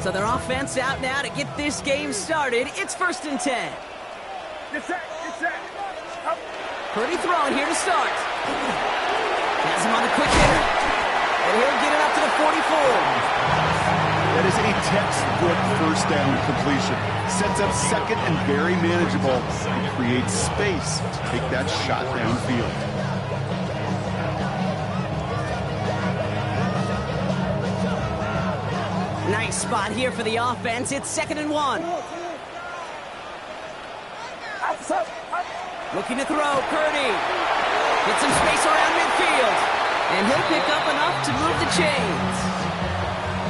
So their offense out now to get this game started. It's 1st and 10. Get set. Purdy throwing here to start. Has him on the quick hitter. And he'll get it up to the 44. That is a textbook first down completion. Sets up second and very manageable and creates space to take that shot downfield. Nice spot here for the offense. It's 2nd and 1. Looking to throw, Purdy. Get some space around midfield. And he'll pick up enough to move the chains.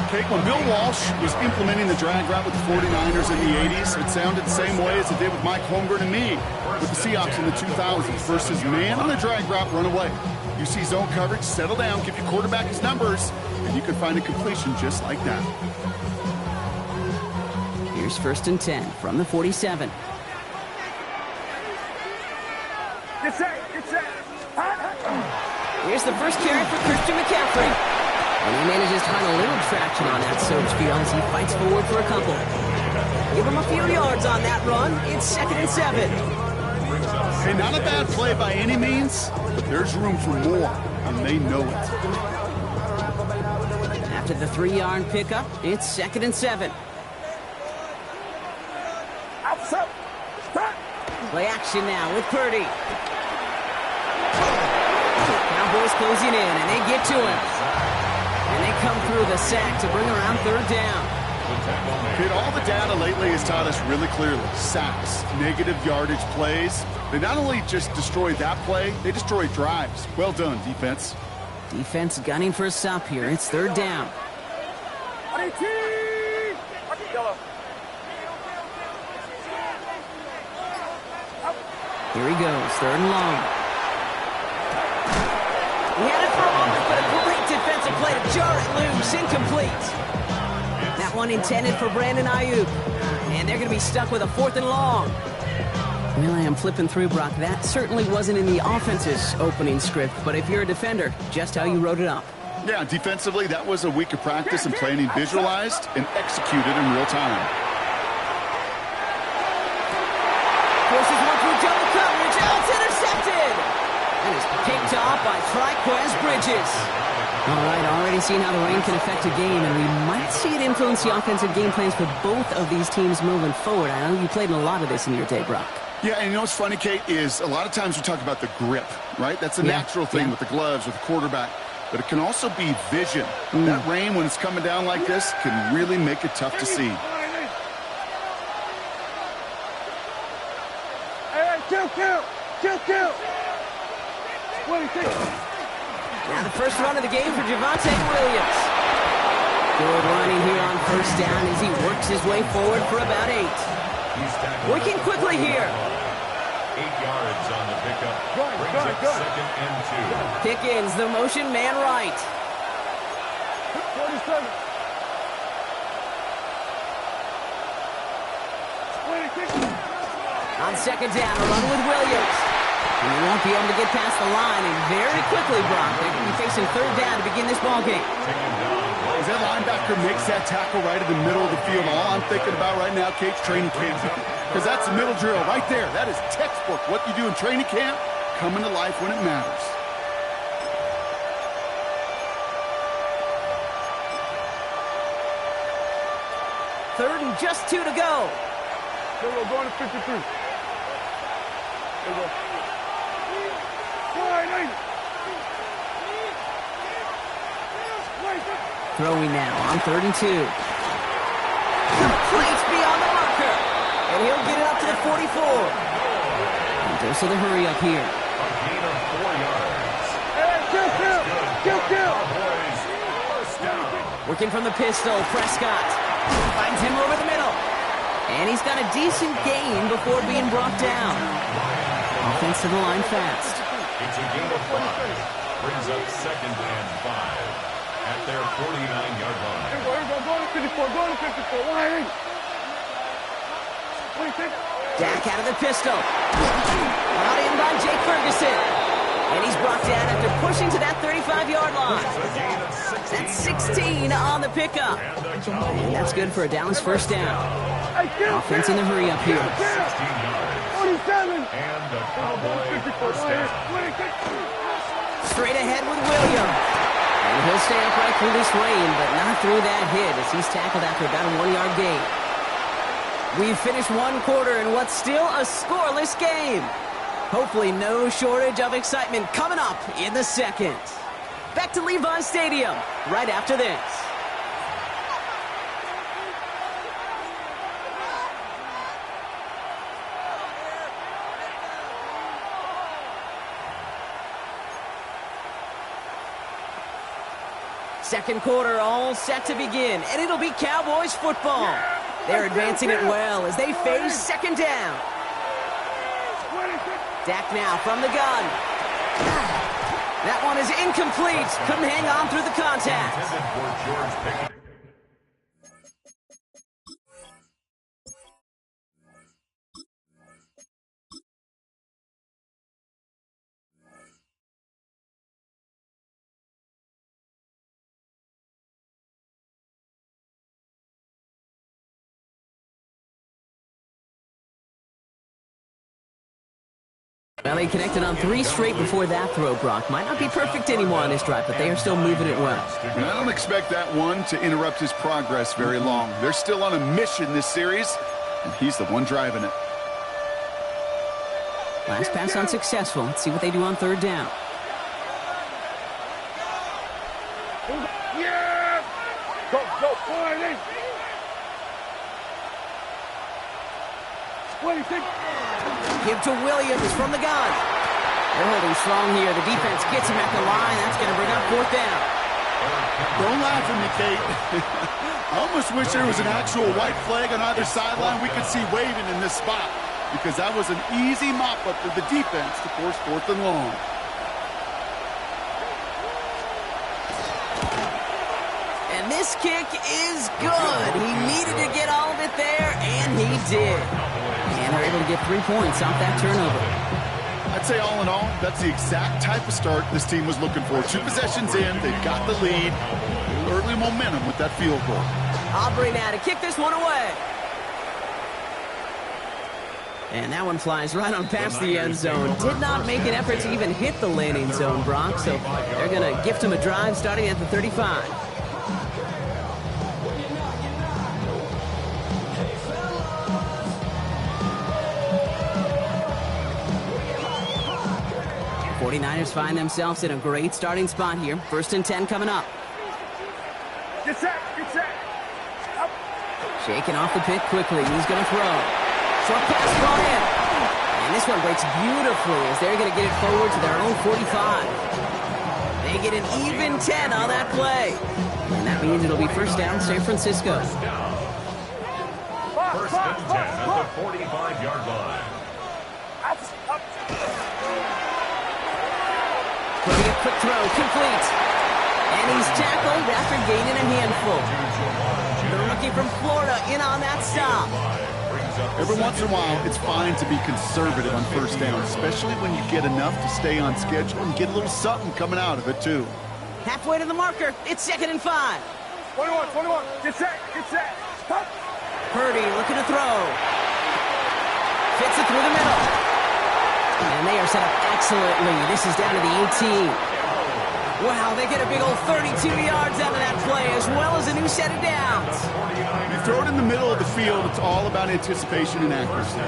Okay, when Bill Walsh was implementing the drag route with the 49ers in the 80s, it sounded the same way as it did with Mike Holmgren and me with the Seahawks in the 2000s versus man on the drag route, run away. You see zone coverage, settle down, give your quarterback his numbers, and you can find a completion just like that. Here's 1st and 10 from the 47. Get set. Here's the first carry for Christian McCaffrey. And he manages to find a little traction on that surge field as he fights forward for a couple. Give him a few yards on that run. It's 2nd and 7. Hey, not a bad play by any means, but there's room for more, and they know it. After the 3-yard pickup, it's 2nd and 7. Play action now with Purdy. Cowboys closing in, and they get to him. And they come through the sack to bring around 3rd down. All the data lately has taught us really clearly. Sacks, negative yardage plays. They not only just destroy that play, they destroy drives. Well done, defense. Defense gunning for a stop here. It's 3rd down. Here he goes, 3rd and long. He had it for a moment, but a great defensive play to jar it loose. Incomplete. That one intended for Brandon Ayuk. And they're going to be stuck with a 4th and long. Well, I am flipping through, Brock. That certainly wasn't in the offense's opening script, but if you're a defender, just how you wrote it up. Yeah, defensively, that was a week of practice and planning visualized and executed in real time. Forces one through double coverage. Oh, it's intercepted! And it's picked off by Triquez Bridges. All right, already seeing how the rain can affect a game, and we might see it influence the offensive game plans for both of these teams moving forward. I know you played in a lot of this in your day, Brock. Yeah, and you know what's funny, Kate, is a lot of times we talk about the grip, right? That's a natural thing with the gloves or the quarterback. But it can also be vision. That rain, when it's coming down like this, can really make it tough to see. Kill. Now the first run of the game for Javonte Williams. Good running here on 1st down as he works his way forward for about 8. Working quickly here. 8 yards on the pickup. Brings it 2nd and 2. Pickens, the motion man right. 47. 26. On 2nd down, a run with Williams. And he won't be able to get past the line, and very quickly, Brock, they're going to be facing 3rd down to begin this ballgame. As that linebacker makes that tackle right in the middle of the field, all I'm thinking about right now, Kate's training camp. Because that's the middle drill right there. That is textbook. What you do in training camp, coming to life when it matters. Third and just 2 to go. There we go, going to 53. There we go. Throwing now on 3rd and 2. Complete beyond the marker. And he'll get it up to the 44. And dose of the hurry up here. A gain of 4 yards. Hey, kill. Cowboys, 1st down. Working from the pistol, Prescott finds him over the middle. And he's got a decent gain before being brought down. Offense to the line fast. It's a gain of 5. Brings up 2nd and 5 at their 49-yard line. Here we go, going to 54, Why? 26. Dak out of the pistol. Brought in by Jake Ferguson. And he's brought down after pushing to that 35-yard line. That's 16 on the pickup. And that's good for a Dallas first down. Offense in the hurry up here. 16 yards. And the Cowboys first down. Straight ahead with Williams. And he'll stay upright through this rain, but not through that hit as he's tackled after about a 1-yard gain. We've finished one quarter in what's still a scoreless game. Hopefully no shortage of excitement coming up in the second. Back to Levi Stadium right after this. Second quarter all set to begin, and it'll be Cowboys football. They're advancing it well as they face second down. Dak now from the gun. That one is incomplete. Couldn't hang on through the contact. Well, they connected on 3 straight before that throw, Brock. Might not be perfect anymore on this drive, but they are still moving it well. And I don't expect that one to interrupt his progress very long. They're still on a mission this series, and he's the one driving it. Last pass unsuccessful. Let's see what they do on third down. Yeah! Go, go, boy, Give to Williams from the gun. They're holding strong here. The defense gets him at the line. That's going to bring up fourth down. Don't laugh at me, Kate. I almost wish there was an actual white flag on either sideline we could see waving in this spot, because that was an easy mop-up for the defense to force fourth and long. And this kick is good. He needed to get all of it there, and he did. And they're able to get 3 points off that turnover. I'd say all in all, that's the exact type of start this team was looking for. 2 possessions in, they've got the lead. Early momentum with that field goal. Aubrey now to kick this one away. And that one flies right on past the end zone. Did not make an effort to even hit the landing zone, Brock. So they're going to gift him a drive starting at the 35. The 49ers find themselves in a great starting spot here. 1st and 10 coming up. Get set, get set. Up. Shaking off the pick quickly. He's going to throw. Short pass ball in. And this one breaks beautifully as they're going to get it forward to their own 45. They get an even 10 on that play. And that means it'll be first down San Francisco. First and 10 at the 45-yard line. Up. Putting a quick throw, complete. And he's tackled after gaining a handful. The rookie from Florida in on that stop. Every once in a while, it's fine to be conservative on first down, especially when you get enough to stay on schedule and get a little something coming out of it, too. Halfway to the marker, it's 2nd and 5. 21. Get set, get set. Up. Purdy looking to throw. Fits it through the middle. And they are set up excellently. This is down to the 18. Wow, they get a big old 32 yards out of that play, as well as a new set of downs. You throw it in the middle of the field, it's all about anticipation and accuracy.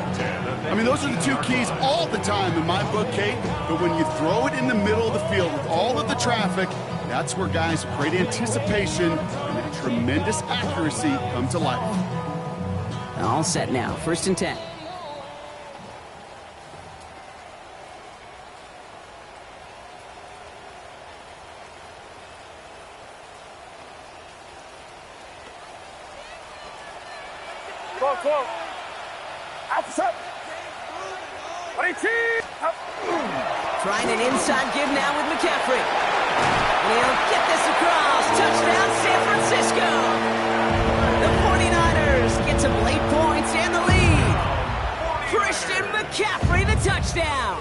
I mean, those are the 2 keys all the time in my book, Kate. But when you throw it in the middle of the field with all of the traffic, that's where guys with great anticipation and tremendous accuracy come to life. All set now. 1st and 10. Go. Outside. 18. Up. Trying an inside give now with McCaffrey. And he'll get this across. Touchdown, San Francisco. The 49ers get some late points and the lead. Christian McCaffrey, the touchdown.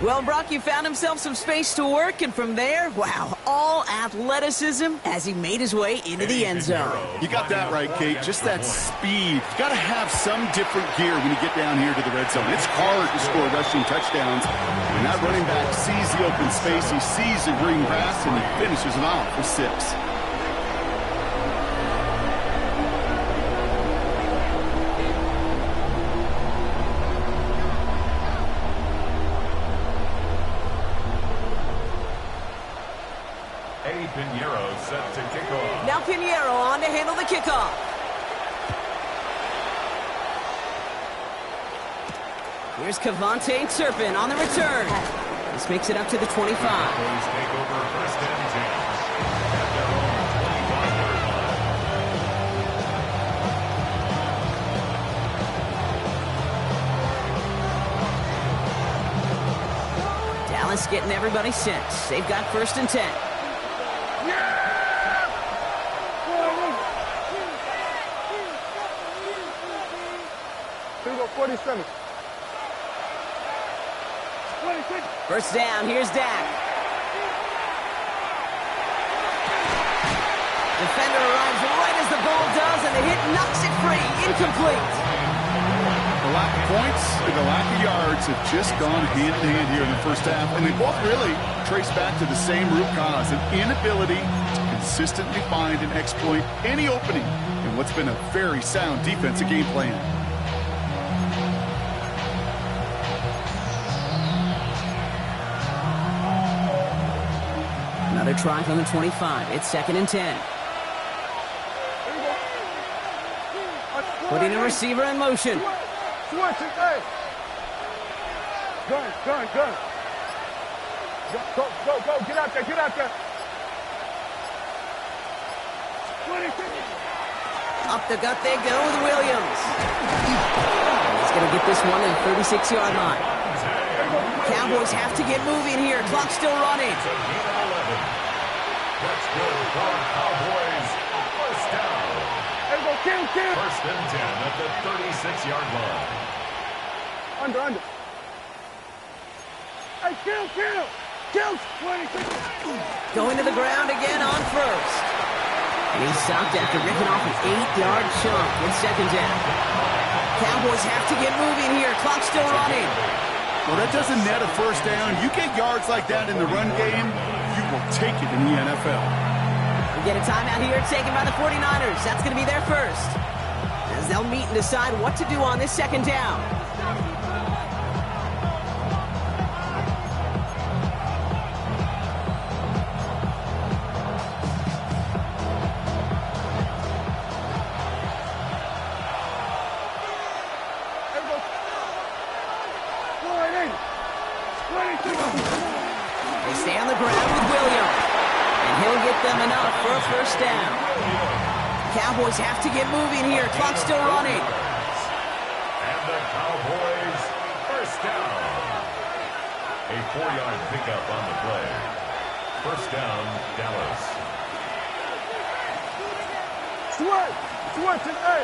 Well, Brock, you found himself some space to work, and from there, wow, all athleticism as he made his way into the end zone. You got that right, Kate. Just that speed. You got to have some different gear when you get down here to the red zone. It's hard to score rushing touchdowns. When that running back sees the open space, he sees the green grass, and he finishes it off for 6. Pinheiro set to kick off. Now Pinheiro on to handle the kickoff. Here's Cavante Turpin on the return. This makes it up to the 25. Cowboys take over first and 10 at their own 25-yard line. Dallas getting everybody set. They've got first and 10. Here we go, 47. 26. First down, here's Dak. Defender arrives right as the ball does, and the hit knocks it free. Incomplete. The lack of points and the lack of yards have just gone hand in hand here in the first half, and they both really trace back to the same root cause, an inability to consistently find and exploit any opening in what's been a very sound defensive game plan. Another try from the 25. It's second and 10. Putting a receiver in motion. Switch it, hey. Gun. Go. Get out there. 26. Up the gut they go with Williams. He's going to get this one to the 36-yard line. Cowboys have to get moving here. Clock's still running. Let's go for Cowboys. First down. Kill. First and 10 at the 36-yard line. Under. Hey, kill. 26. Going to the ground again on first. And he's stopped after ripping off an 8-yard chunk. It's second down. Cowboys have to get moving here. Clock's still running. Well, that doesn't net a first down. You get yards like that in the run game, you will take it in the NFL. We get a timeout here taken by the 49ers. That's going to be their first, as they'll meet and decide what to do on this second down. They stay on the ground with Williams, and he'll get them enough for a first down. Cowboys have to get moving here. Clock's still running. And the Cowboys first down. A 4-yard pickup on the play. First down, Dallas. Switch it, hey.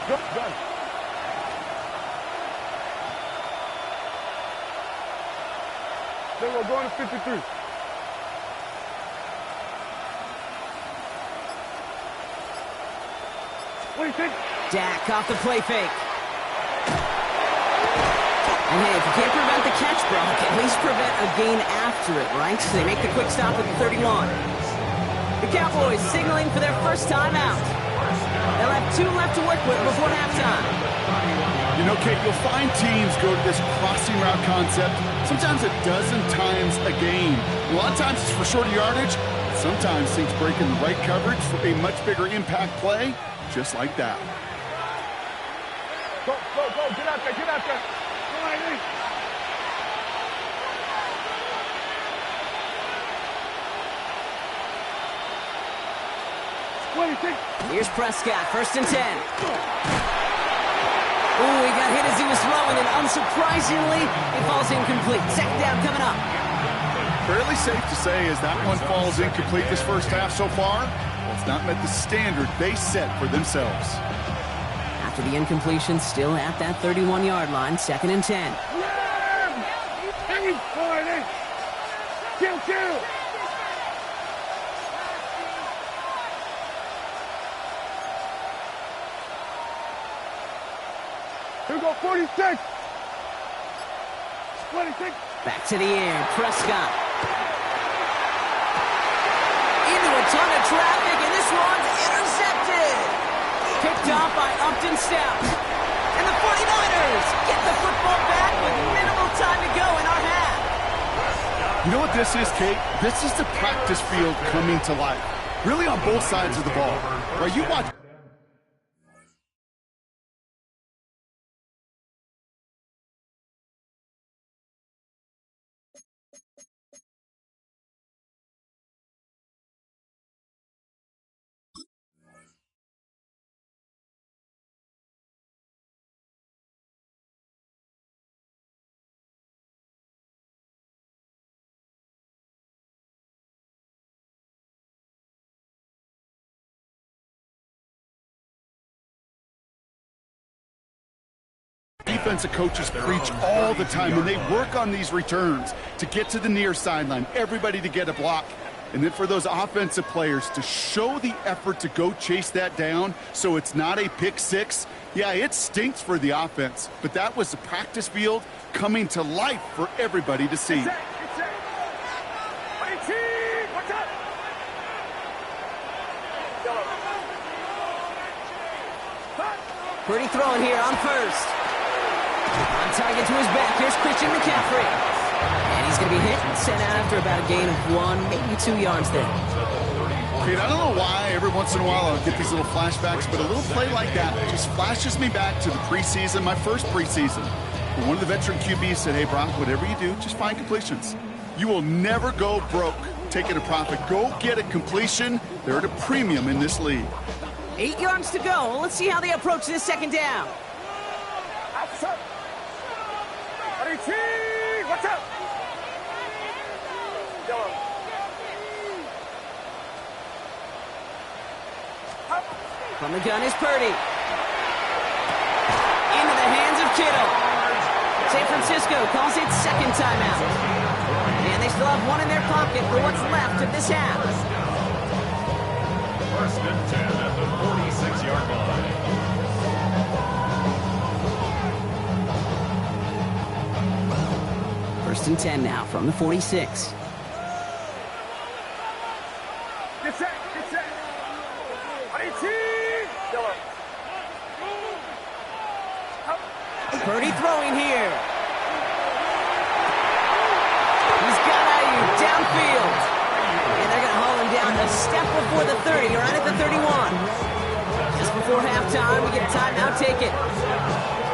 Gun. Then we're going to 53. What do you think? Dak off the play fake. And hey, if you can't prevent the catch, Brock, at least prevent a gain after it, right? So they make the quick stop at the 31. The Cowboys signaling for their first time out. They'll have 2 left to work with before halftime. You know, Kate, you'll find teams go to this crossing route concept sometimes a dozen times a game. A lot of times it's for shorter yardage. Sometimes things break in the right coverage for a much bigger impact play, just like that. Go. Get out there. Come on, Lee. What do you think? Here's Prescott, first and 10. Ooh, he got hit as he was throwing, and unsurprisingly, it falls incomplete. Second down coming up. Fairly safe to say as that one falls incomplete this first half so far, well, it's not met the standard they set for themselves. After the incompletion, still at that 31-yard line, second and 10. Here Kill. Here we go, 46. 26. Back to the air, Prescott. Into a ton of traffic, and this one's intercepted. Picked off by Upton Stout. And the 49ers get the football back with minimal time to go in our half. You know what this is, Kate? This is the practice field coming to life. Really on both sides of the ball. Right, you watch. Defensive coaches preach all the time, and they work on these returns to get to the near sideline, everybody to get a block. And then for those offensive players to show the effort to go chase that down so it's not a pick six. Yeah, it stinks for the offense, but that was the practice field coming to life for everybody to see. Pretty throwing here on first. On target to his back, here's Christian McCaffrey. And he's going to be hit and sent out after about a gain of 1, maybe 2 yards there. Kate, I don't know why every once in a while I'll get these little flashbacks, but a little play like that just flashes me back to the preseason, my first preseason. But one of the veteran QBs said, hey, Brock, whatever you do, just find completions. You will never go broke taking a profit. Go get a completion. They're at a premium in this league. 8 yards to go. Let's see how they approach this second down. What's up? From the gun is Purdy. Into the hands of Kittle. San Francisco calls it second timeout. And they still have one in their pocket for what's left of this half. First and 10 at the 46-yard line. First and 10 now from the 46. Get set. Purdy throwing here. He's got Ayuk downfield. And they're going to haul him down a step before the 30, right at the 31. Just before halftime, we get a timeout taken.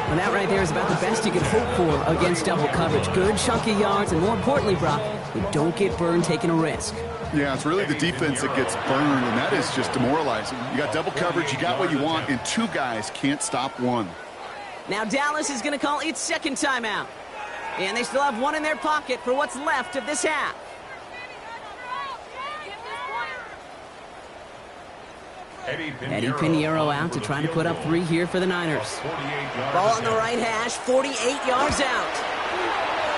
And that right there is about the best you can hope for against double coverage. Good chunky yards, and more importantly, Brock, you don't get burned taking a risk. Yeah, it's really the defense that gets burned, and that is just demoralizing. You got double coverage, you got what you want, and two guys can't stop one. Now Dallas is going to call its second timeout. And they still have one in their pocket for what's left of this half. Eddie Pinheiro out to try to put up 3 here for the Niners. Ball on the right hash, 48 yards out.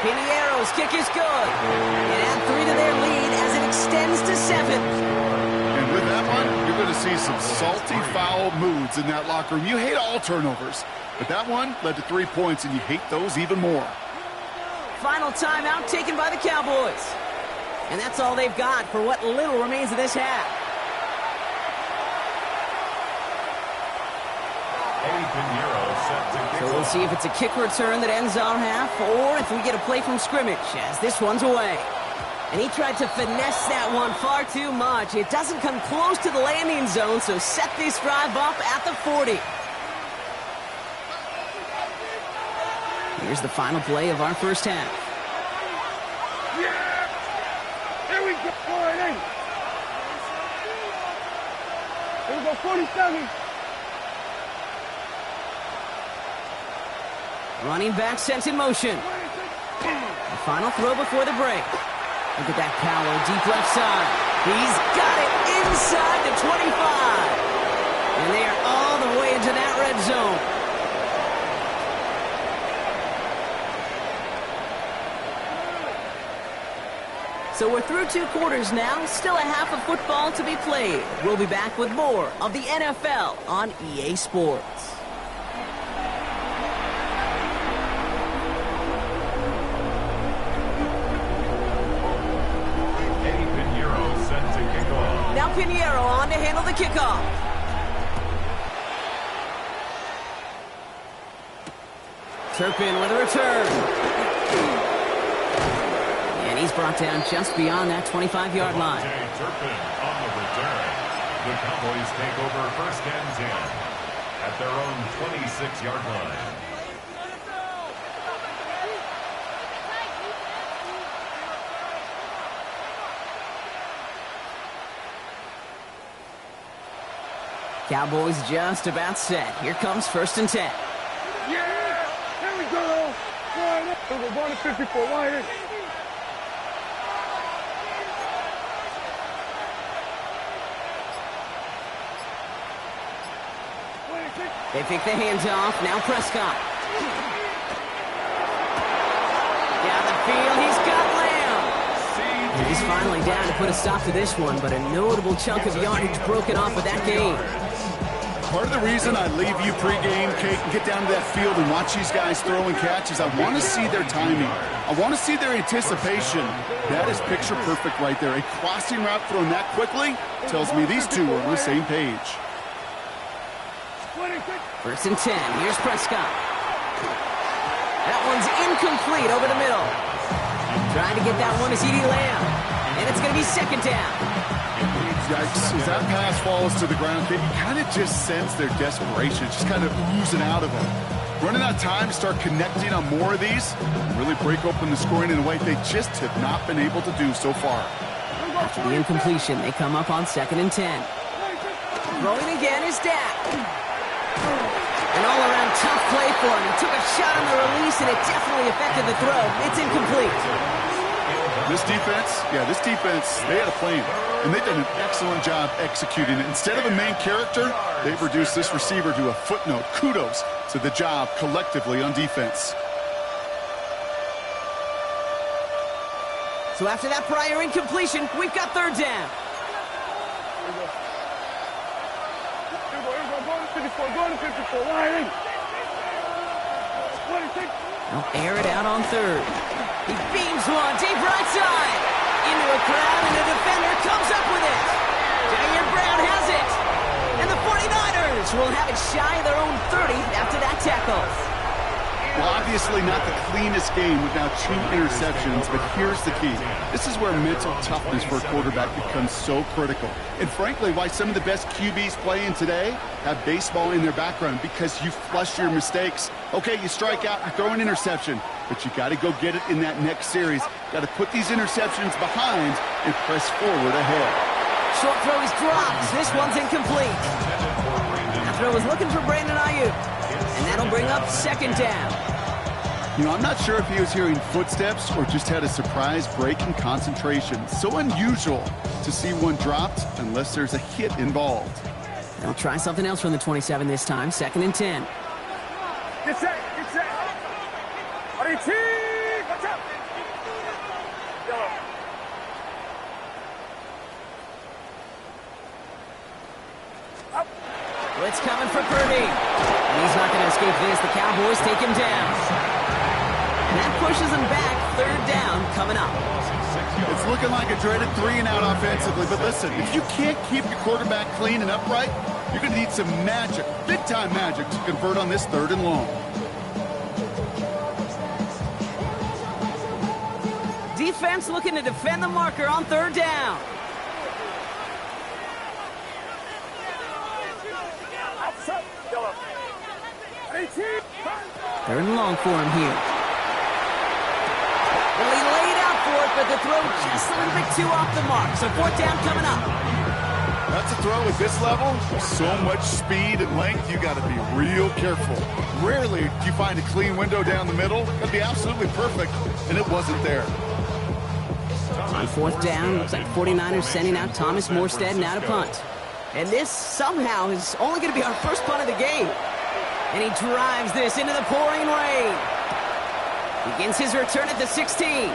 Pinheiro's kick is good. And add 3 to their lead as it extends to 7. And with that one, you're going to see some salty, foul moods in that locker room. You hate all turnovers, but that one led to 3 points, and you hate those even more. Final timeout taken by the Cowboys. And that's all they've got for what little remains of this half. So we'll see if it's a kick return that ends our half, or if we get a play from scrimmage, as this one's away. And he tried to finesse that one far too much. It doesn't come close to the landing zone, so set this drive up at the 40. Here's the final play of our first half. Yeah! Here we go, 48. Here we go, 47. Running back sent in motion. The final throw before the break. Look at that power, deep left side. He's got it inside the 25. And they are all the way into that red zone. So we're through 2 quarters now, still a half of football to be played. We'll be back with more of the NFL on EA Sports. Now Pinheiro on to handle the kickoff. Turpin with a return. And he's brought down just beyond that 25-yard line. Turpin on the return. The Cowboys take over 1st and 10 at their own 26-yard line. Cowboys just about set. Here comes 1st and 10. Yeah! Here we go! We're going to 54. Wide in. They pick the hands off. Now Prescott. Down the field. He's got Lamb. He's finally down to put a stop to this one, but a notable chunk of yardage broken off with that game. Part of the reason I leave you pregame, Kate, and get down to that field and watch these guys throw and catch is I want to see their timing. I want to see their anticipation. That is picture perfect right there. A crossing route thrown that quickly tells me these two are on the same page. 1st and 10. Here's Prescott. That one's incomplete over the middle. Trying to get that one to CeeDee Lamb. And it's going to be 2nd down. Yikes. As that pass falls to the ground, you kind of just sense their desperation, just kind of oozing out of them. Running out of time to start connecting on more of these, really break open the scoring in a way they just have not been able to do so far. After the incompletion, they come up on 2nd and 10. Throwing again is Dak. An all-around tough play for him. He took a shot on the release, and it definitely affected the throw. It's incomplete. This defense, they had a plan, and they did an excellent job executing it. Instead of a main character, they've reduced this receiver to a footnote. Kudos to the job collectively on defense. So after that prior incompletion, we've got 3rd down. Going to 54. Wide in. They'll air it out on 3rd. He beams one deep right side. Into a crowd, and the defender comes up with it. Jair Brown has it. And the 49ers will have it shy of their own 30 after that tackle. Well, obviously not the cleanest game with now 2 interceptions, but here's the key. This is where mental toughness for a quarterback becomes so critical. And frankly, why some of the best QBs playing today have baseball in their background, because you flush your mistakes. Okay, you strike out, you throw an interception, but you got to go get it in that next series. Got to put these interceptions behind and press forward ahead. Short throw is dropped. This one's incomplete. That throw was looking for Brandon Ayuk. And that'll bring up 2nd down. You know, I'm not sure if he was hearing footsteps or just had a surprise break in concentration. So unusual to see one dropped unless there's a hit involved. They'll try something else from the 27 this time. 2nd and 10. Get set. RT, watch out. Blitz coming for Purdy. And he's not going to escape this. The Cowboys take him down. And that pushes him back. 3rd down coming up. It's looking like a dreaded 3-and-out offensively. But listen, if you can't keep your quarterback clean and upright, you're going to need some magic, big-time magic, to convert on this 3rd and long. Defense looking to defend the marker on 3rd down. Third and long for him here. Well, he laid out for it, but the throw just a little bit too off the mark. So 4th down coming up. That's a throw at this level. So much speed and length, you got to be real careful. Rarely do you find a clean window down the middle. That'd be absolutely perfect, and it wasn't there. On 4th down, looks like 49ers sending out Thomas Morstead now to punt. And this somehow is only going to be our first punt of the game. And he drives this into the pouring rain. Begins his return at the 16.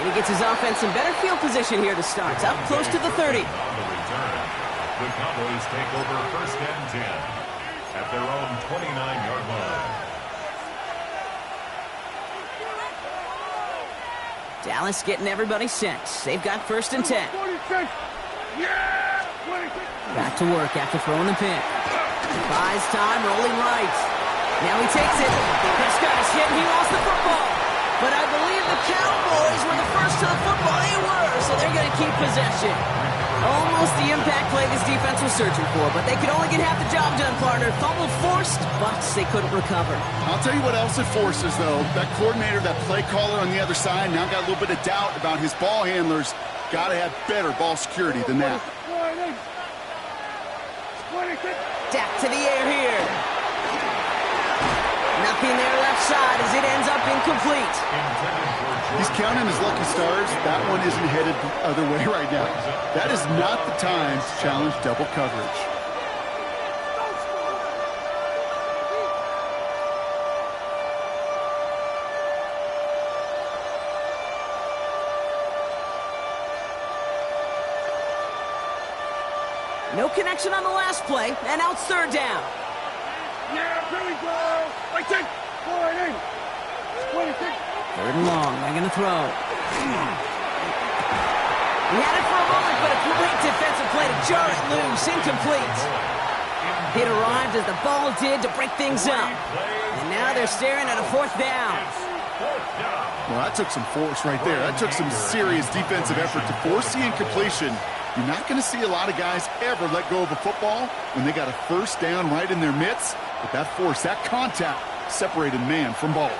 And he gets his offense in better field position here to start. It's up close to the 30. On the return, the Cowboys take over first and 10 at their own 29-yard line. Dallas getting everybody set. They've got first and 10. Back to work after throwing the pick. Buys time, rolling right. Now he takes it. Prescott is hit and he lost the football. But I believe the Cowboys were the first to the football. They were, so they're going to keep possession. Almost the impact play this defense was searching for, but they could only get half the job done, partner. Fumble forced, but they couldn't recover. I'll tell you what else it forces, though. That coordinator, that play caller on the other side, now got a little bit of doubt about his ball handlers. Got to have better ball security than that. Dak to the air here. Nothing there left side as it ends up incomplete. He's counting his lucky stars. That one isn't headed the other way right now. That is not the time to challenge double coverage. No connection on the last play, and now it's third down. Yeah, here we go. I think. Third and long, they're going to throw. He had it for a moment, but a great defensive play to jar it loose, incomplete. It arrived as the ball did to break things up. And now they're staring at a fourth down. Well, that took some force right there. That took some serious defensive effort to force the incompletion. You're not going to see a lot of guys ever let go of a football when they got a first down right in their midst. But that force, that contact, separated man from ball.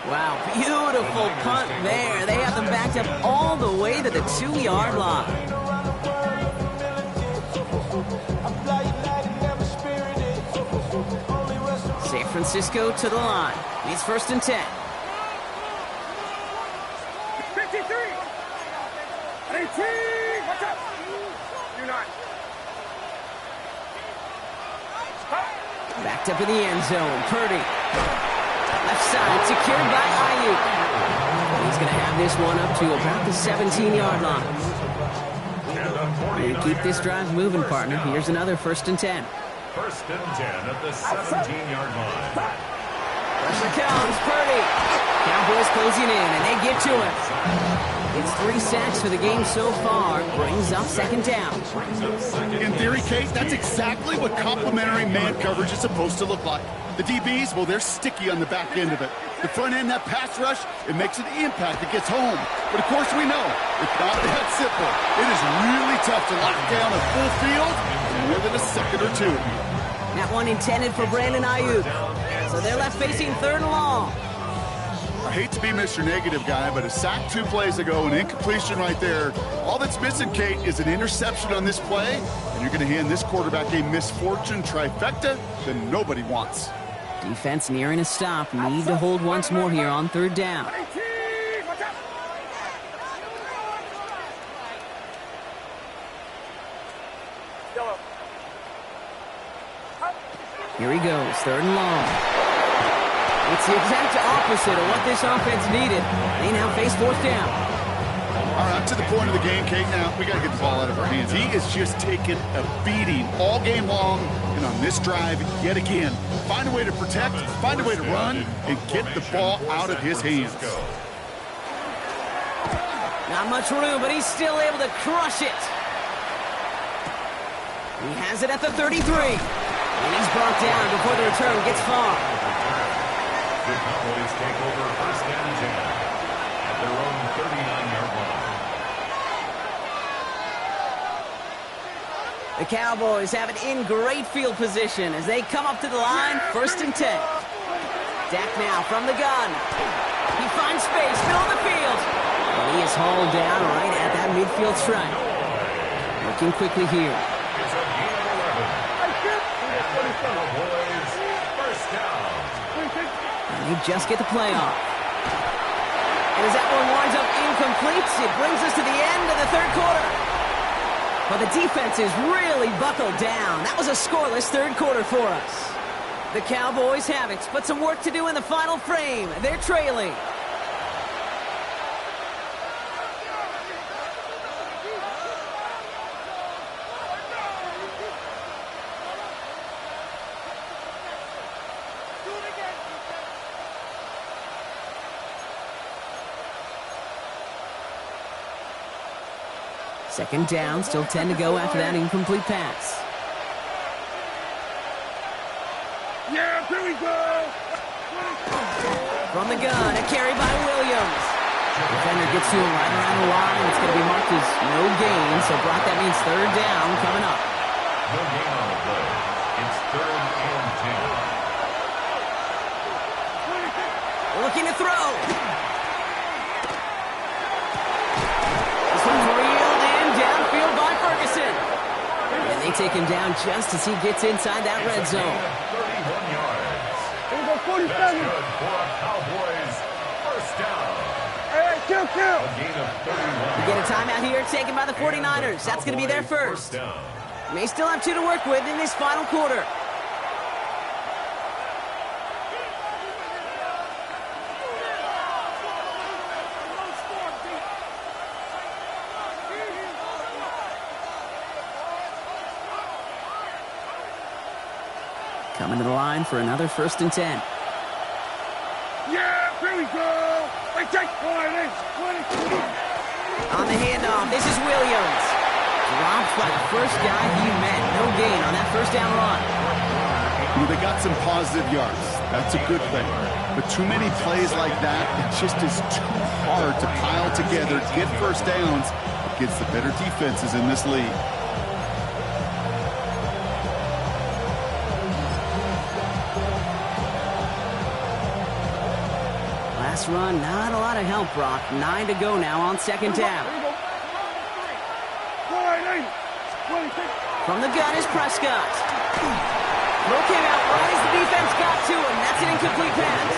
Wow, beautiful punt there. They have them backed up all the way to the 2-yard line. San Francisco to the line. It's first and 10. 53. 18. Watch out. You're not. Backed up in the end zone. Purdy. Left side, secured by Ayuk. He's going to have this one up to about the 17-yard line. And keep this drive moving, partner. Here's another first and 10. First and 10 at the 17-yard line. Pressure comes, Purdy. Cowboys closing in, and they get to him. It's 3 sacks for the game so far. Brings up second down. In theory, Kate, that's exactly what complementary man coverage is supposed to look like. The DBs, well, they're sticky on the back end of it. The front end, that pass rush, it makes an impact. It gets home. But, of course, we know it's not that simple. It is really tough to lock down a full field in more than a second or two. That one intended for Brandon Ayuk. So they're left facing third and long. I hate to be Mr. Negative guy, but a sack 2 plays ago, an incompletion right there. All that's missing, Kate, is an interception on this play, and you're going to hand this quarterback a misfortune trifecta that nobody wants. Defense nearing a stop. Need to hold once more here on third down. Here he goes, third and long. It's the exact opposite of what this offense needed. They now face fourth down. All right, to the point of the game, Kate, now we got to get the ball out of our hands. He is just taking a beating all game long, and on this drive, yet again, find a way to protect, find a way to run, and get the ball out of his hands. Not much room, but he's still able to crush it. He has it at the 33. And he's brought down before the return gets far. The Cowboys take over first and 10 at their own 39-yard line. The Cowboys have it in great field position as they come up to the line, first and 10. Dak now from the gun. He finds space, middle of the field. And he is hauled down right at that midfield stripe. Looking quickly here. It's a gain of 11. And the Cowboys first down. And they just get the play off. And as that one winds up incomplete, it brings us to the end of the third quarter. But the defense is really buckled down. That was a scoreless third quarter for us. The Cowboys have it, but some work to do in the final frame. They're trailing. Second down, still 10 to go after that incomplete pass. Yeah, here we go! From the gun, a carry by Williams. Defender gets to him right around the line. It's going to be marked as no gain. So, Brock, that means third down coming up. No gain on the play. It's 3rd and 10. Looking to throw. This one's reeled in downfield by Ferguson. And they take him down just as he gets inside that red zone. 31 yards. Here we go, 47. That's good for a Cowboys first down. Hey, kill. A gain of 31. We get a timeout here taken by the 49ers. That's going to be their first. May still have 2 to work with in this final quarter. Coming to the line for another 1st and 10. Yeah, here we go! Hey, take 20. On the handoff, this is Williams. Dropped by the first guy he met. No gain on that first down run. Well, they got some positive yards. That's a good thing. But too many plays like that, it just is too hard to pile together, get first downs against the better defenses in this league. Last run, not a lot of help, Brock. 9 to go now on 2nd down. From the gun is Prescott. Throw came out right as the defense got to him. That's an incomplete pass.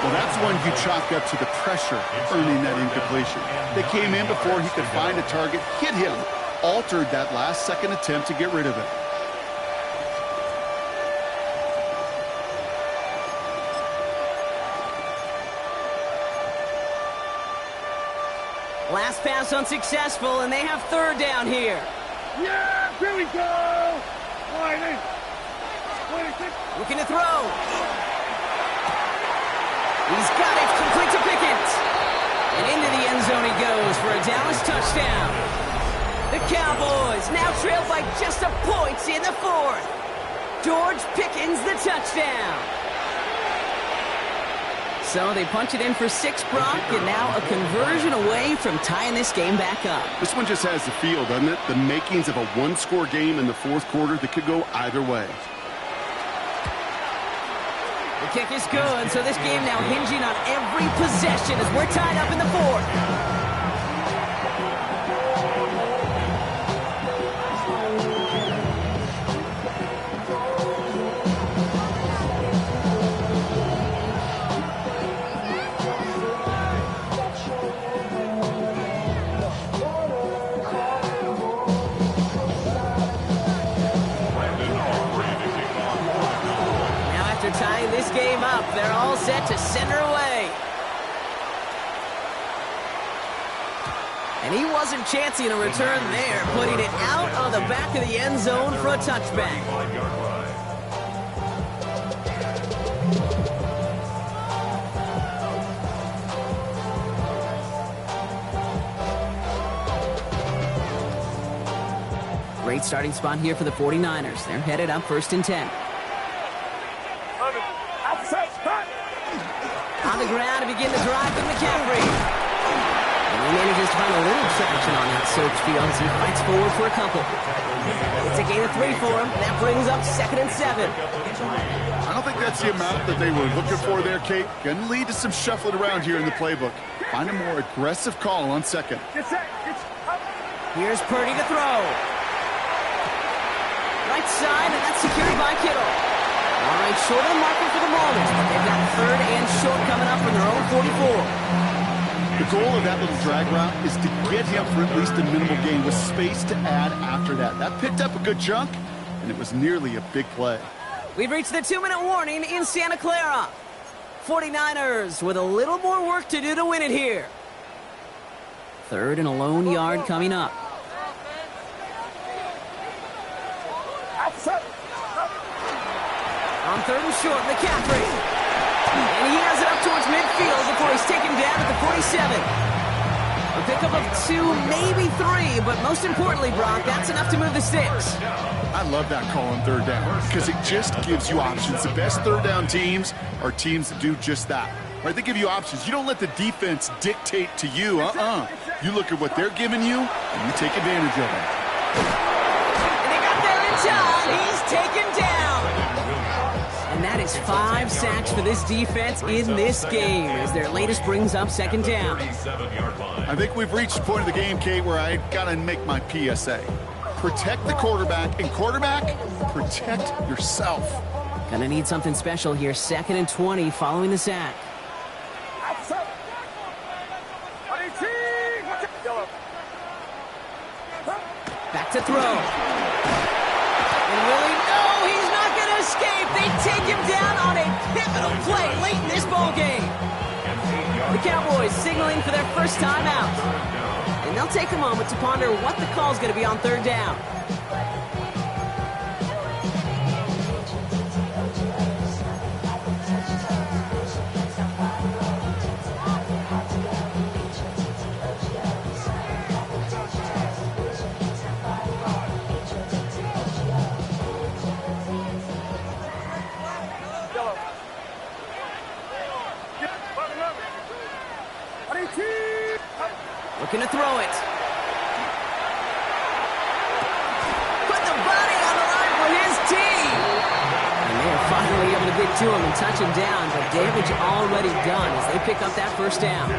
Well, that's one you chalk up to the pressure earning that incompletion. They came in before he could find a target, hit him, altered that last-second attempt to get rid of it. Last pass unsuccessful, and they have 3rd down here. Yeah, here we go! 26. Looking to throw. He's got it, complete to Pickens. And into the end zone he goes for a Dallas touchdown. The Cowboys now trail by just a point in the 4th. George Pickens the touchdown. So they punch it in for 6, Brock, and now a conversion away from tying this game back up. This one just has the feel, doesn't it? The makings of a one-score game in the 4th quarter that could go either way. The kick is good, so this game now hinging on every possession as we're tied up in the 4th. Tying this game up, they're all set to center away. And he wasn't chancing a return there, putting it out on the back of the end zone for a touchback. Great starting spot here for the 49ers. They're headed up 1st and 10. On the ground to begin the drive from McCaffrey. And he manages to find a little traction on that search field as he fights forward for a couple. It's a gain of 3 for him. That brings up 2nd and 7. I don't think that's the amount that they were looking for there, Kate. Going to lead to some shuffling around here in the playbook. Find a more aggressive call on 2nd. Here's Purdy to throw. Right side, and that's secured by Kittle. All right, short on marker for the moment, but they've got 3rd and short coming up from their own 44. The goal of that little drag route is to get him for at least a minimal gain with space to add after that. That picked up a good chunk, and it was nearly a big play. We've reached the 2-minute warning in Santa Clara. 49ers with a little more work to do to win it here. 3rd and a lone yard coming up. On 3rd and short, McCaffrey. And he has it up towards midfield before he's taken down at the 47. A pickup of 2, maybe 3, but most importantly, Brock, that's enough to move the sticks. I love that call on 3rd down because it just gives you options. The best 3rd down teams are teams that do just that. Right? They give you options. You don't let the defense dictate to you. You look at what they're giving you, and you take advantage of it. And they got there in time. He's taken down. And that is 5 sacks for this defense in this game as their latest brings up 2nd down. I think we've reached the point of the game, Kate, where I got to make my PSA. Protect the quarterback, and quarterback, protect yourself. Gonna need something special here. 2nd and 20 following the sack. Back to throw. And will he? No, he's not going to escape. They take him down on a pivotal play late in this ball game. The Cowboys signaling for their first time out. And they'll take a moment to ponder what the call is going to be on 3rd down. Looking to throw it. Put the body on the line for his team. And they are finally able to get to him and touch him down, but damage already done as they pick up that 1st down.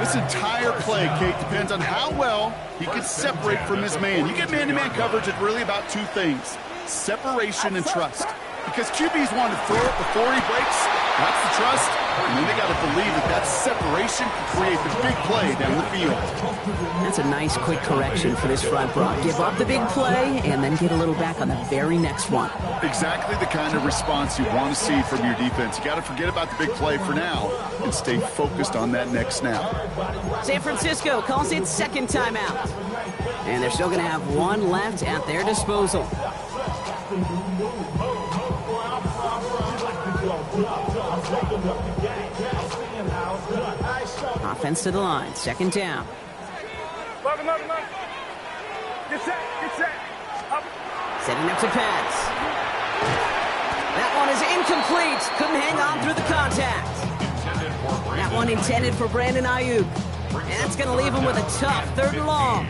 This entire play, Kate, depends on how well he can separate from his man. You get man-to-man coverage, it's really about 2 things: separation and trust. Because QBs want to throw it before he breaks. That's the trust. And then they got to believe that that separation can create the big play down the field. That's a nice quick correction for this front, Brock. Give up the big play and then get a little back on the very next one. Exactly the kind of response you want to see from your defense. You got to forget about the big play for now and stay focused on that next snap. San Francisco calls it 2nd timeout. And they're still going to have 1 left at their disposal. Offense to the line, 2nd down. Setting up to pass. That one is incomplete. Couldn't hang on through the contact. That one intended for Brandon Ayuk. And that's going to leave him with a tough 3rd and long.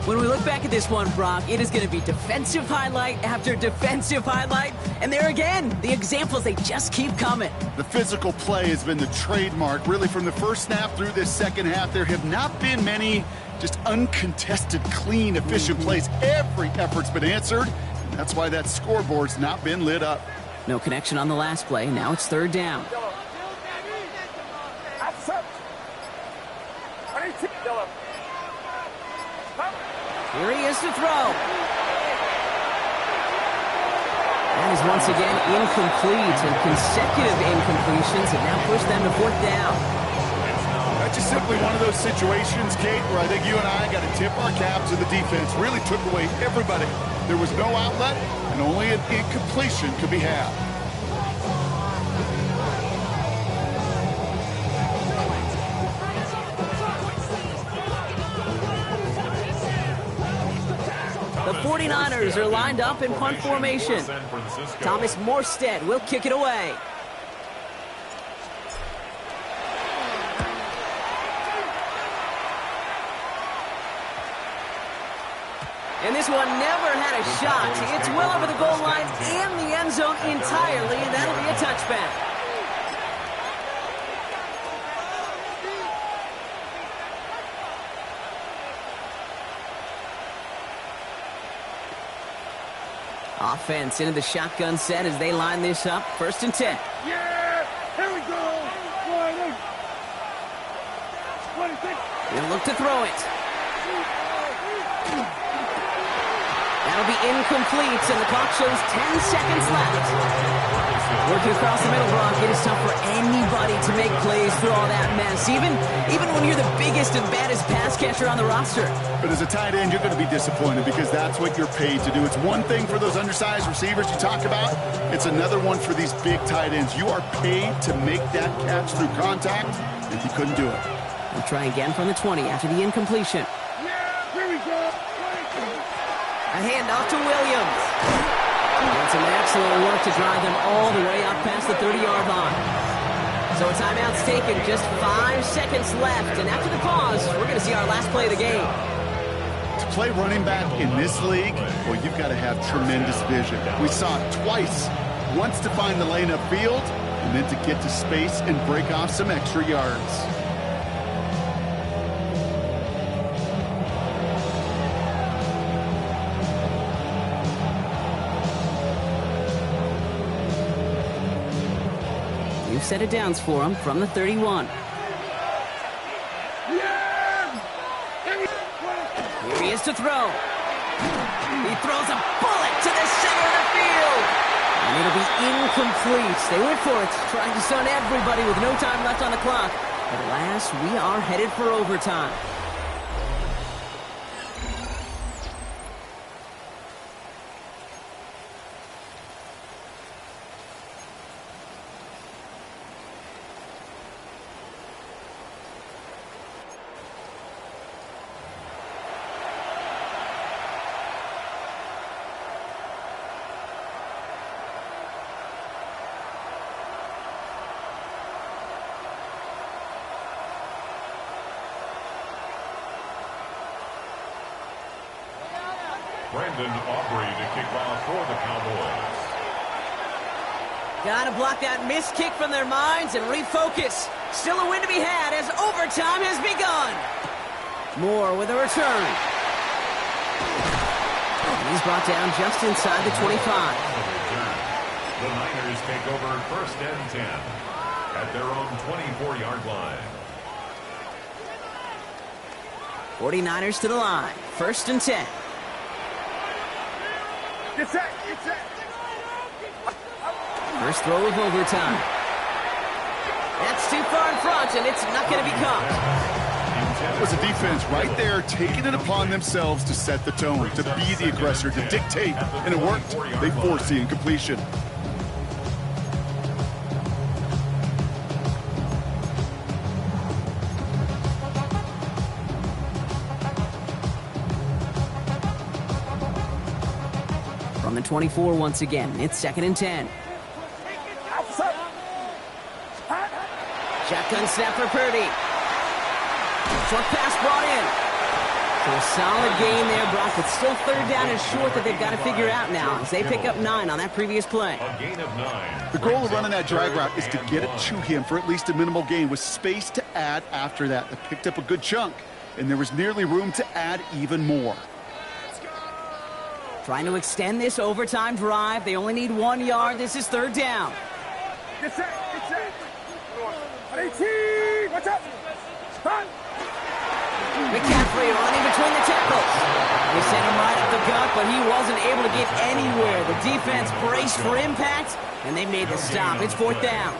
When we look back at this one, Brock, it is going to be defensive highlight after defensive highlight. And there again, the examples, they just keep coming. The physical play has been the trademark. Really, from the first snap through this 2nd half, there have not been many just uncontested, clean, efficient plays. Every effort's been answered. And that's why that scoreboard's not been lit up. No connection on the last play. Now it's 3rd down. Here he is to throw. That is once again incomplete, and consecutive incompletions have now pushed them to 4th down. That's just simply one of those situations, Kate, where I think you and I got to tip our cap to the defense. Really took away everybody. There was no outlet, and only an incompletion could be had. The 49ers are lined up in punt formation. Thomas Morstead will kick it away. And this one never had a shot. It's well over the goal line and the end zone entirely, and that'll be a touchback. Offense into the shotgun set as they line this up. 1st and 10. Yeah! Here we go! He'll look to throw it. That'll be incomplete, and the clock shows 10 seconds left. Working across the middle, Brock, it is tough for anybody to make plays through all that mess, even when you're the biggest and baddest pass catcher on the roster. But as a tight end, you're going to be disappointed because that's what you're paid to do. It's one thing for those undersized receivers you talk about. It's another one for these big tight ends. You are paid to make that catch through contact, and you couldn't do it. We'll try again from the 20 after the incompletion. Here we go. A handoff to Williams. And some excellent work to drive them all the way up past the 30-yard line. So a timeout's taken, just 5 seconds left. And after the pause, we're going to see our last play of the game. To play running back in this league, well, you've got to have tremendous vision. We saw it twice. Once to find the lane upfield, and then to get to space and break off some extra yards. New set of downs for him from the 31. Here he is to throw. He throws a bullet to the center of the field. And it'll be incomplete. They went for it, trying to stun everybody with no time left on the clock. But alas, we are headed for overtime. Brandon Aubrey to kick off for the Cowboys. Gotta block that missed kick from their minds and refocus. Still a win to be had as overtime has begun. Moore with a return. And he's brought down just inside the 25. The Niners take over 1st and 10 at their own 24-yard line. 49ers to the line. 1st and 10. Get set, get set. First throw of overtime. That's too far in front, and it's not going to be caught. That was a defense right there taking it upon themselves to set the tone, to be the aggressor, to dictate, and it worked. They forced the incompletion. From the 24 once again, it's 2nd and 10. Shotgun snap for Purdy. Short pass brought in. So a solid gain there, Brock, but still 3rd down and short that they've got to figure out now as they pick up 9 on that previous play. A gain of 9. The goal of running that drag route is to get it to him for at least a minimal gain with space to add after that. They picked up a good chunk, and there was nearly room to add even more. Trying to extend this overtime drive. They only need 1 yard. This is 3rd down. Get set, get set. 18, watch out. Stop. McCaffrey running between the tackles. They sent him right up the gut, but he wasn't able to get anywhere. The defense braced for impact, and they made the stop. It's 4th down.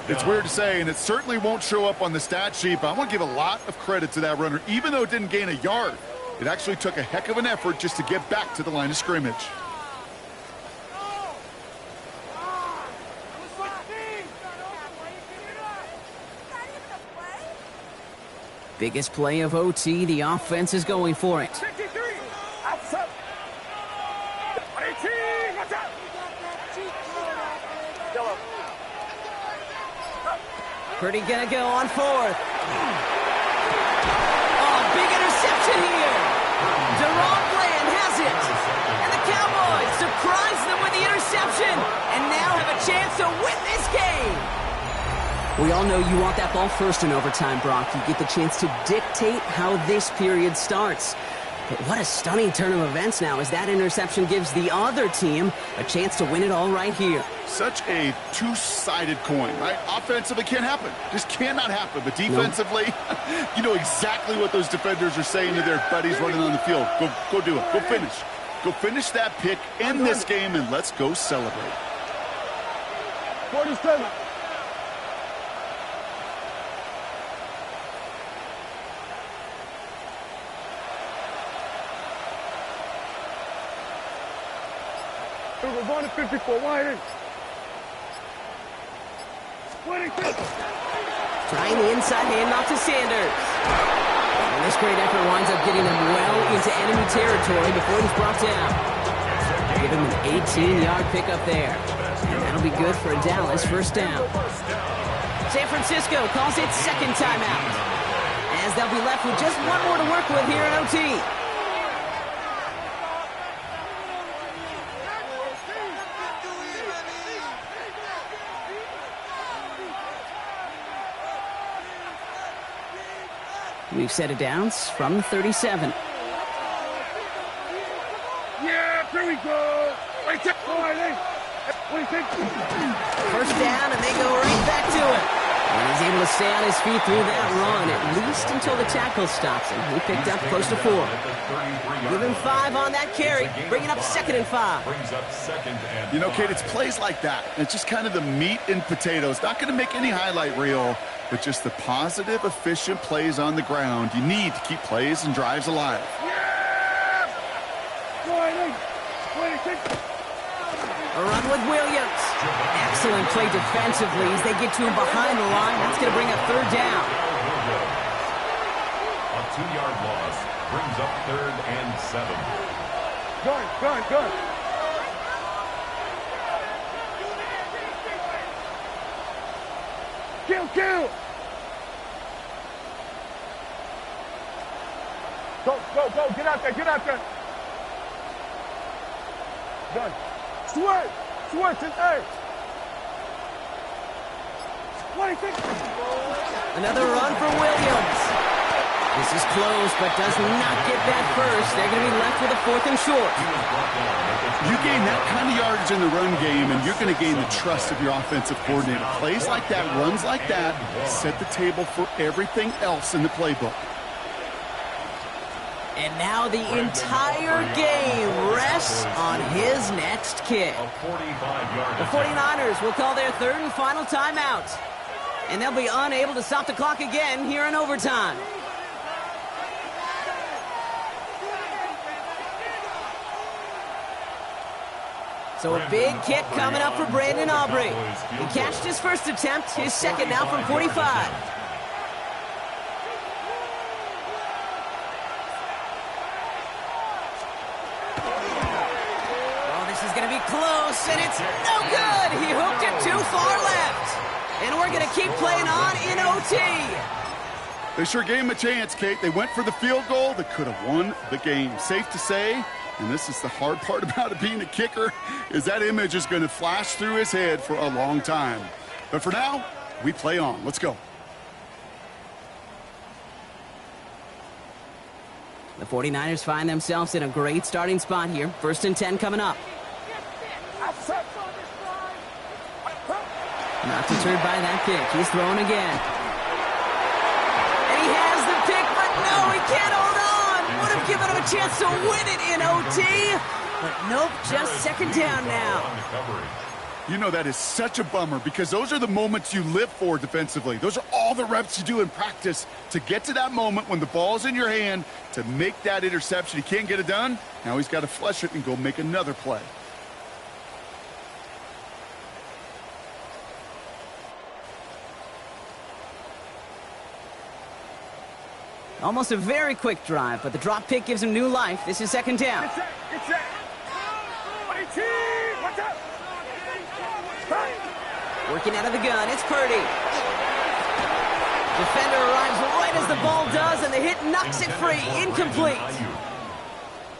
It's weird to say, and it certainly won't show up on the stat sheet, but I want to give a lot of credit to that runner, even though it didn't gain a yard. It actually took a heck of an effort just to get back to the line of scrimmage. Biggest play of OT. The offense is going for it. 53, outside. 18, watch out. Yellow. Purdy gonna go on 4th. Oh, big interception here. Deron Bland has it. And the Cowboys surprise them with the interception and now have a chance to win this game. We all know you want that ball first in overtime, Brock. You get the chance to dictate how this period starts. But what a stunning turn of events now as that interception gives the other team a chance to win it all right here. Such a two-sided coin, right? Offensively can't happen. Just cannot happen. But defensively, you know exactly what those defenders are saying to their buddies running on the field. Go do it. Go finish. Go finish that pick, end this game, and let's go celebrate. 47. We're going to 54. Wide in. 26. Trying the inside handoff to Sanders. And this great effort winds up getting him well into enemy territory before he's brought down. Give him an 18-yard pickup there. And that'll be good for a Dallas first down. San Francisco calls it second timeout, as they'll be left with just one more to work with here in OT. We've set it down from 37. Yeah, here we go. Right there. First down, and they go right back to it. And he's able to stay on his feet through that run, at least until the tackle stops him. He picked up close to 4. Give him 5 on that carry, bringing up 2nd and 5. You know, Kate, it's plays like that. It's just kind of the meat and potatoes. Not going to make any highlight reel, but just the positive, efficient plays on the ground. You need to keep plays and drives alive. A run with Williams. Excellent play defensively as they get to him behind the line. That's going to bring up 3rd down. A 2-yard loss brings up 3rd and 7. Gun. Kill. Go. Get out there. Done. Switch, it's A. 26. Another run for Williams. This is close, but does not get that first. They're going to be left with a 4th and short. You gain that kind of yardage in the run game, and you're going to gain the trust of your offensive coordinator. Plays like that, runs like that, set the table for everything else in the playbook. And now the entire game rests on his next kick. The 49ers will call their 3rd and final timeout. And they'll be unable to stop the clock again here in overtime. So a big kick coming up for Brandon Aubrey. He catched his first attempt, his second now from 45. Close, and it's no good. He hooked it too far left. And we're going to keep playing on in OT. They sure gave him a chance, Kate. They went for the field goal that could have won the game. Safe to say, and this is the hard part about it being a kicker, is that image is going to flash through his head for a long time. But for now, we play on. Let's go. The 49ers find themselves in a great starting spot here. 1st and 10 coming up. Not deterred by that kick. He's throwing again. And he has the pick, but no, he can't hold on. Would have given him a chance to win it in OT. But nope, just 2nd down now. You know, that is such a bummer because those are the moments you live for defensively. Those are all the reps you do in practice to get to that moment when the ball's in your hand to make that interception. He can't get it done. Now he's got to flush it and go make another play. Almost a very quick drive, but the drop pick gives him new life. This is 2nd down. Working out of the gun, it's Purdy. Defender arrives right as the ball does, and the hit knocks it free. Incomplete.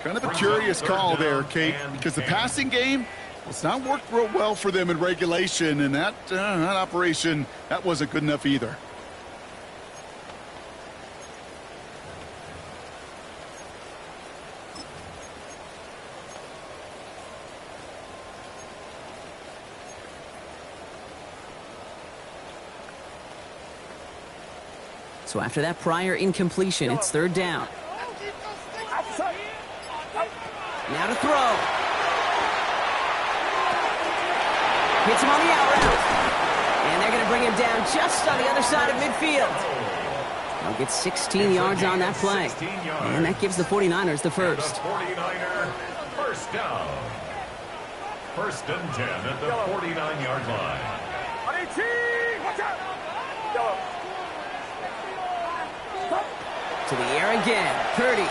Kind of a curious call there, Kate, because the passing game, it's not worked real well for them in regulation, and that operation, that wasn't good enough either. So after that prior incompletion, it's third down. Now to throw. Hits him on the out route. And they're going to bring him down just on the other side of midfield. He'll get 16 yards on that play. And that gives the 49ers the first. The 49er first down. First and 10 at the 49-yard line. To the air again. Purdy.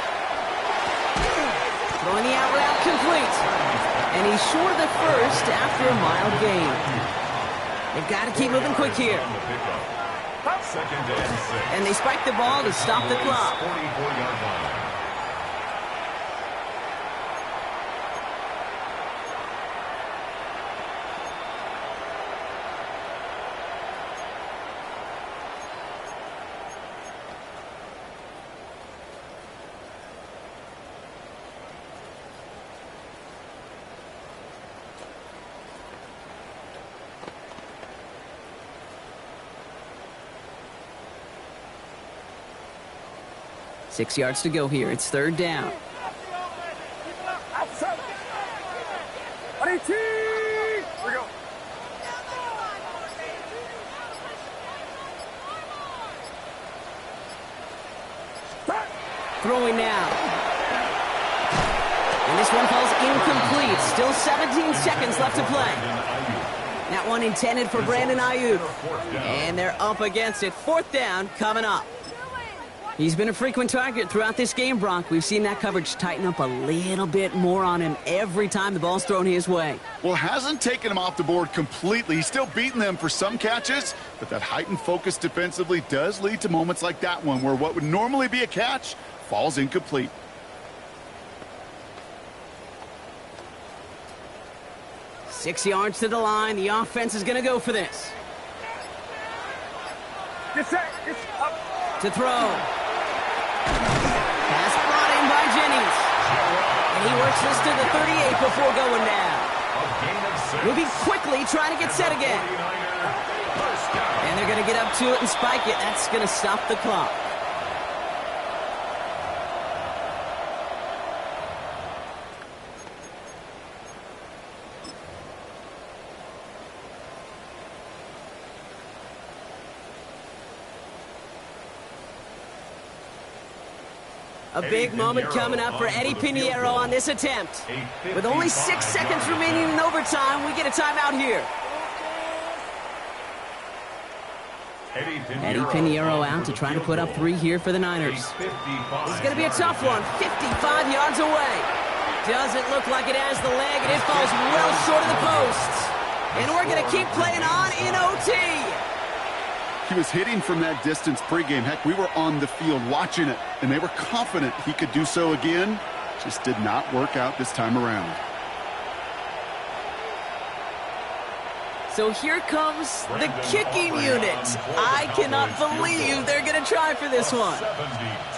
Throwing the out route complete. And he's short of the first after a mild gain. They've got to keep moving quick here. Second and 6. And they spike the ball to stop the clock. 44-yard line. Six yards to go here. It's third down. Throwing now. And this one falls incomplete. Still 17 seconds left to play. That one intended for Brandon Ayuk. And they're up against it. Fourth down coming up. He's been a frequent target throughout this game, Brock. We've seen that coverage tighten up a little bit more on him every time the ball's thrown his way. Well, hasn't taken him off the board completely. He's still beating them for some catches, but that heightened focus defensively does lead to moments like that one where what would normally be a catch falls incomplete. Six yards to the line. The offense is going to go for this. To throw. Pass brought in by Jennings. And he works this to the 38 before going down. Moving quickly, trying to get set again. And they're going to get up to it and spike it. That's going to stop the clock. A big moment coming up for Eddie Pinheiro on this attempt. With only 6 seconds remaining in overtime, we get a timeout here. Eddie Pinheiro out to try to put up 3 here for the Niners. It's going to be a tough one, 55 yards away. Doesn't look like it has the leg, and it falls well short of the posts. And we're going to keep playing on in OT. He was hitting from that distance pregame. Heck, we were on the field watching it, and they were confident he could do so again. Just did not work out this time around. So here comes the kicking unit. I cannot believe they're going to try for this one.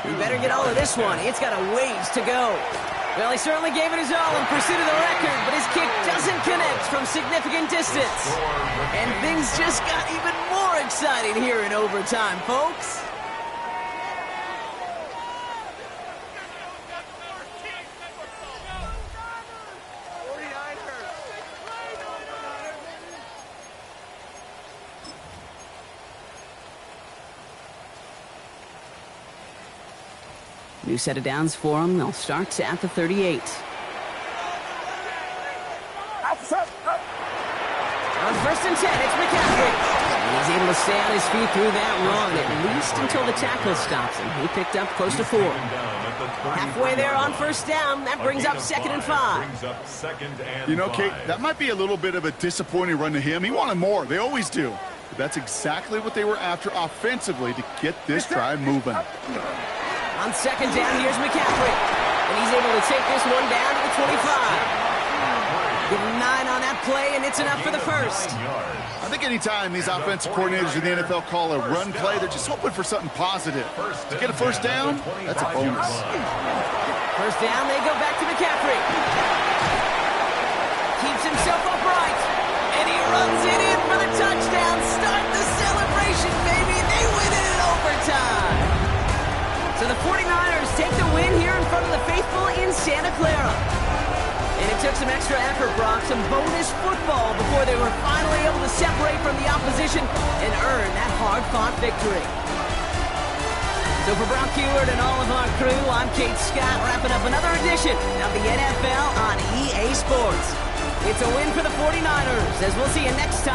We better get all of this one. It's got a ways to go. Well, he certainly gave it his all in pursuit of the record, but his kick doesn't connect from significant distance. And things just got even more exciting here in overtime, folks. New set of downs for them. They'll start at the 38. On first and 10, it's McCaffrey. And he's able to stay on his feet through that run, at least until the tackle stops him. He picked up close to 4. Halfway there on first down. That brings up 2nd and 5. You know, Kate, that might be a little bit of a disappointing run to him. He wanted more. They always do. But that's exactly what they were after offensively to get this drive moving. On second down, here's McCaffrey. And he's able to take this one down to the 25. Give him 9 on that play, and it's enough for the first. I think anytime these offensive coordinators in the NFL call a run play, they're just hoping for something positive. To get a first down, that's a bonus. First down, they go back to McCaffrey. Keeps himself upright. And he runs it in for the touchdown. Start the celebration, baby. They win it in overtime. So the 49ers take the win here in front of the faithful in Santa Clara. And it took some extra effort, Brock, some bonus football before they were finally able to separate from the opposition and earn that hard-fought victory. So for Brock Heward and all of our crew, I'm Kate Scott, wrapping up another edition of the NFL on EA Sports. It's a win for the 49ers, as we'll see you next time.